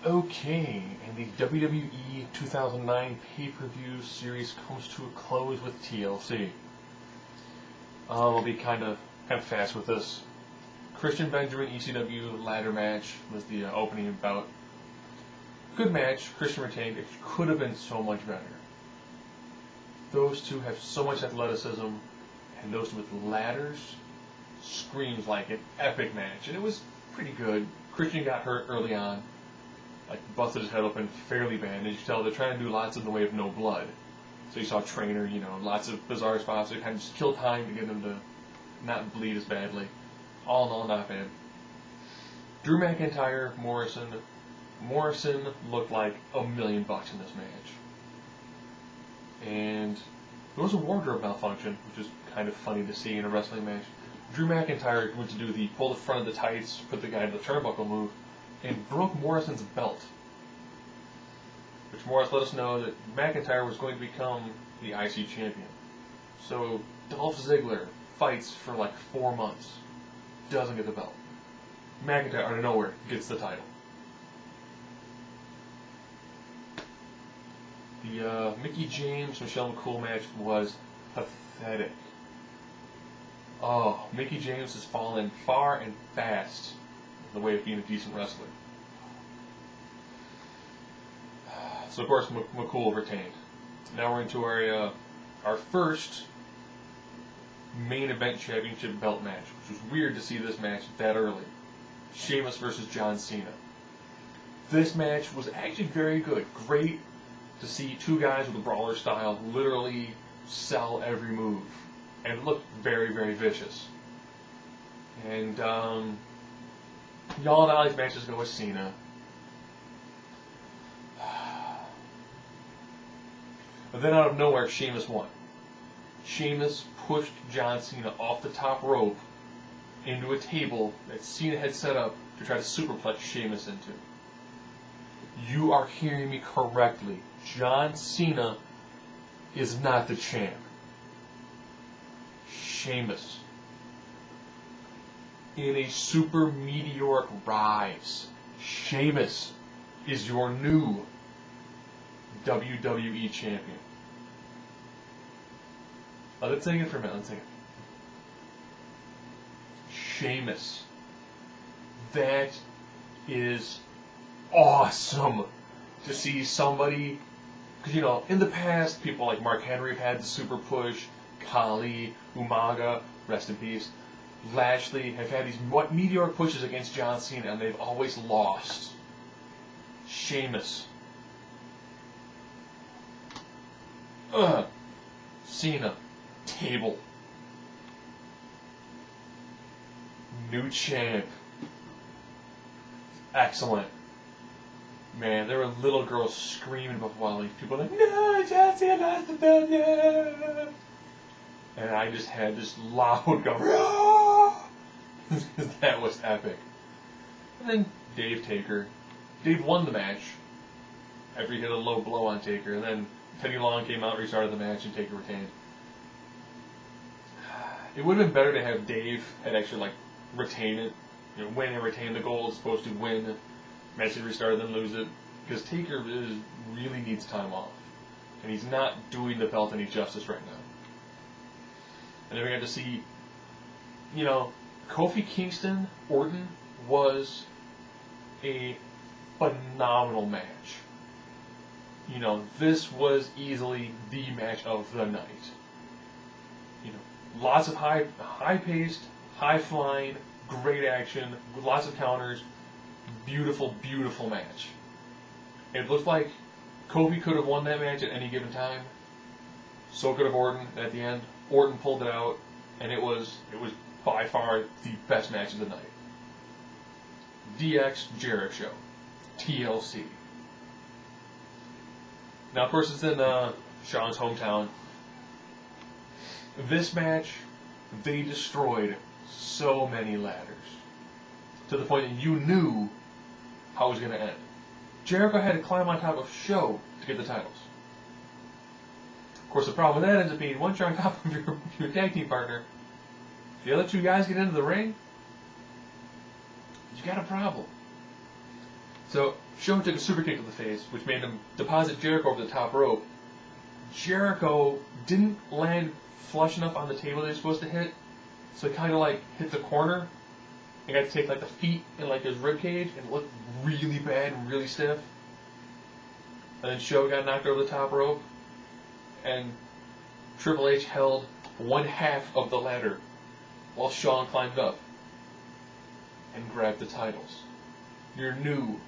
Okay, and the WWE 2009 pay-per-view series comes to a close with TLC. I'll be kind of fast with this. Christian Benjamin ECW ladder match was the opening bout. Good match. Christian retained. It could have been so much better. Those two have so much athleticism, and those two with ladders screams like an epic match, and it was pretty good. Christian got hurt early on. Like, busted his head open fairly bad, and as you can tell, they're trying to do lots in the way of no blood. So you saw Trainer, lots of bizarre spots to kind of just kill time to get him to not bleed as badly. All in all, not bad. Drew McIntyre, Morrison. Morrison looked like $1 million in this match. And there was a wardrobe malfunction, which is kind of funny to see in a wrestling match. Drew McIntyre went to do the pull the front of the tights, put the guy to the turnbuckle move, and broke Morrison's belt. Which more or less let us know that McIntyre was going to become the IC champion. So Dolph Ziggler fights for like 4 months, doesn't get the belt. McIntyre, out of nowhere, gets the title. The Mickie James Michelle McCool match was pathetic. Oh, Mickie James has fallen far and fast in the way of being a decent wrestler. So of course McCool retained. Now we're into our first main event championship belt match, which was weird to see this match that early. Sheamus versus John Cena. This match was actually very good. Great to see two guys with a brawler style literally sell every move. And it looked very, very vicious. And y'all know how these matches go with Cena. But then out of nowhere, Sheamus won. Sheamus pushed John Cena off the top rope into a table that Cena had set up to try to superplex Sheamus into. You are hearing me correctly. John Cena is not the champ. Sheamus. In a super meteoric rise, Sheamus is your new WWE champion. Let's sing it for a minute. Let's sing it. Sheamus. That is awesome to see somebody, because in the past people like Mark Henry have had the super push, Khali, Umaga, rest in peace, Lashley have had these meteoric pushes against John Cena and they've always lost. Sheamus. Cena. Table. New champ. Excellent. Man, there were little girls screaming while people were like, no, John Cena lost the belt, no! And I just had this loud go, that was epic. And then Dave Taker. Dave won the match after he hit a low blow on Taker, and then Teddy Long came out, restarted the match, and Taker retained. It would have been better to have Dave had actually retain it, win and retain the gold as opposed to win, match it restarted, then lose it, because Taker really needs time off, and he's not doing the belt any justice right now. And then we got to see, Kofi Kingston, Orton was a phenomenal match. This was easily the match of the night. Lots of high-paced, high-flying, great action, with lots of counters, beautiful, beautiful match. It looked like Kofi could have won that match at any given time. So could have Orton at the end. Orton pulled it out, and it was by far the best match of the night. DX Jericho, TLC. Now, of course, it's in Sean's hometown. This match, they destroyed so many ladders to the point that you knew how it was going to end. Jericho had to climb on top of Show to get the titles. Of course, the problem with that ends up being once you're on top of your tag team partner, the other two guys get into the ring, you got a problem. So Show took a super kick to the face, which made him deposit Jericho over the top rope. Jericho didn't land flush enough on the table they were supposed to hit, so he kind of like hit the corner and got to take like the feet in like his rib cage, and it looked really bad and really stiff. And then Show got knocked over the top rope, and Triple H held one half of the ladder while Shawn climbed up and grabbed the titles. Your new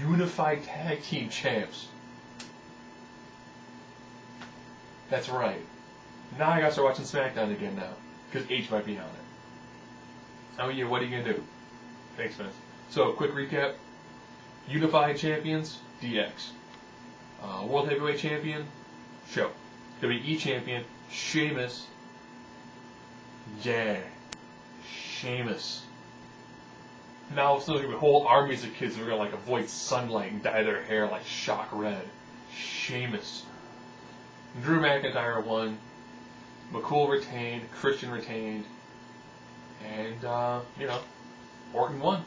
unified tag team champs. That's right. Now I gotta start watching SmackDown again now, because H might be on it. Oh yeah, what are you gonna do? Thanks, Vince. So, quick recap. Unified champions, DX. World Heavyweight Champion, Show. WWE Champion, Sheamus. Yeah. Sheamus. Now there's gonna be whole armies of kids that are gonna like avoid sunlight and dye their hair like shock red. Sheamus. Drew McIntyre won. McCool retained. Christian retained. And, Orton won.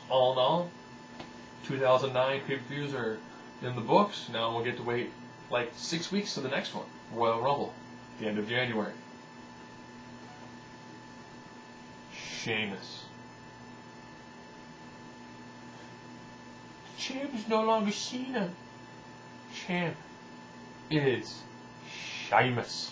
All in all, 2009 pay-per-views are in the books. Now we'll get to wait like 6 weeks to the next one. Royal Rumble. The end of January. Sheamus. Champ is no longer Cena. Champ is Sheamus.